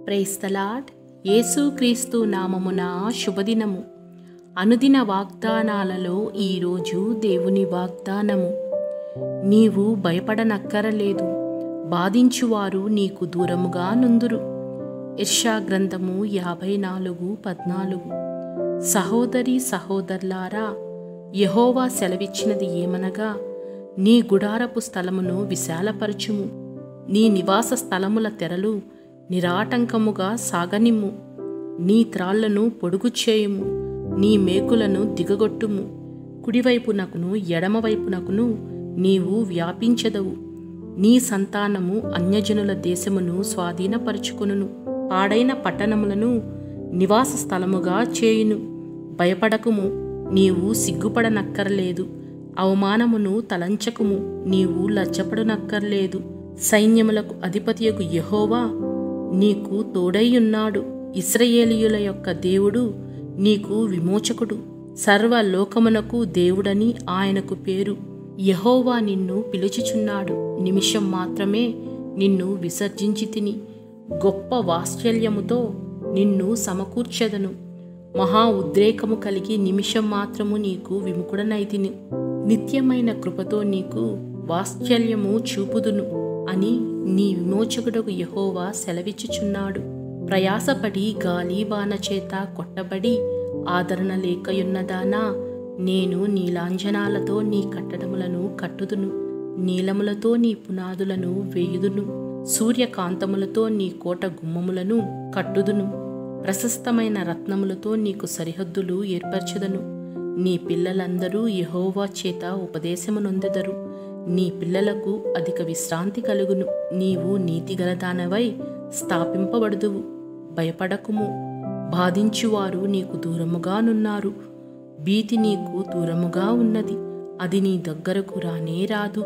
Praise the lord. యేసుక్రీస్తు నామమున శుభదినము. అనుదిన వాగ్దానాలలో ఈరోజు దేవుని వాగ్దానము. నీవు భయపడనక్కరలేదు, బాధించువారు నీకు దూరముగా నుందురు. యెషయా గ్రంథము 54:14. సహోదరి సహోదరులారా, యెహోవా సెలవిచ్చినది ఏమనగా, నీ గుడారపు స్థలమును విశాలపరచుము, నీ నివాస స్థలముల తెరలు నిరాటంకముగా సాగనిమ్ము, నీ త్రాళ్లను పొడుగు చేయుము, నీ మేకులను దిగగొట్టుము, కుడివైపునకును ఎడమవైపునకును నీవు వ్యాపించెదవు. నీ సంతానము అన్యజనుల దేశమును స్వాధీనపరుచుకొనును, పాడైన పట్టణములను నివాస స్థలముగా చేయును. భయపడకుము, నీవు సిగ్గుపడనక్కర్లేదు, అవమానమును తలంచకుము, నీవు లజ్జపడనక్కర్లేదు. సైన్యములకు అధిపతియగు యెహోవా నీకు తోడైయున్నాడు. ఇశ్రాయేలీయుల యొక్క దేవుడు నీకు విమోచకుడు, సర్వలోకమునకు దేవుడని ఆయనకు పేరు. యెహోవా నిన్ను పిలుచుచున్నాడు, నిమిషం మాత్రమే నిన్ను విసర్జించి తిని, గొప్ప వాత్సల్యముతో నిన్ను సమకూర్చెదను. మహా ఉద్రేకము కలిగి నిమిషం మాత్రము నీకు విముఖుడనైతిని, నిత్యమైన కృపతో నీకు వాత్సల్యము చూపుదును అని నీ విమోచకుడకు యెహోవా సెలవిచ్చుచున్నాడు. ప్రయాసపడి గాలి బాణ చేత కొట్టబడి ఆదరణ లేకయున్నదానా, నేను నీలాంజనాలతో నీ కట్టడములను కట్టుదును, నీలములతో నీ పునాదులను వేయుదును, సూర్యకాంతములతో నీ కోట గుమ్మములను కట్టుదును, ప్రశస్తమైన రత్నములతో నీకు సరిహద్దులు ఏర్పరచెదను. నీ పిల్లలందరూ యెహోవా చేత ఉపదేశమునొందెదరు, నీ పిల్లలకు అధిక విశ్రాంతి కలుగును. నీవు నీతిగలదానవై స్థాపింపబడుదువు. భయపడకుము, బాధించువారు నీకు దూరముగానున్నారు, భీతి నీకు దూరముగా ఉన్నది, అది నీ దగ్గరకు రానే రాదు.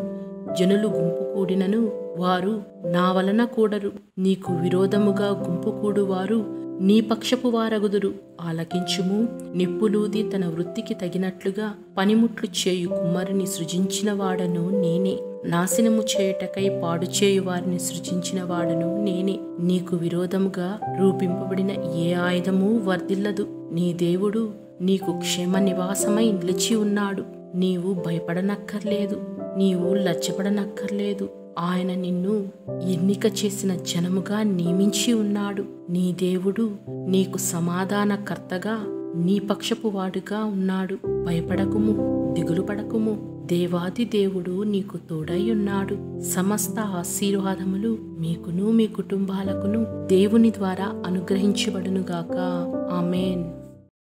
జనులు గుంపు కూడినను వారు నా వలన కూడరు, నీకు విరోధముగా గుంపు కూడువారు నీ పక్షపు వారగుదురు. ఆలకించుము, నిప్పులూది తన వృత్తికి తగినట్లుగా పనిముట్లు చేయు కుమ్మరిని సృజించిన వాడను నేనే, నాశనము చేయుటకై పాడు చేయు వారిని సృజించిన వాడను నేనే. నీకు విరోధముగా రూపింపబడిన ఏ ఆయుధము వర్ధిల్లదు. నీ దేవుడు నీకు క్షేమ నివాసమై నిలిచి ఉన్నాడు. నీవు భయపడనక్కర్లేదు, నీవు లజ్జపడనక్కర్లేదు. ఆయన నిన్ను ఎన్నిక చేసిన జనముగా నియమించి ఉన్నాడు. నీ దేవుడు నీకు సమాధానకర్తగా, నీ పక్షపు వాడుగా ఉన్నాడు. భయపడకుము, దిగులు పడకుము, దేవాది దేవుడు నీకు తోడై ఉన్నాడు. సమస్త ఆశీర్వాదములు మీకును మీ కుటుంబాలకును దేవుని ద్వారా అనుగ్రహించబడునుగాక. ఆమేన్.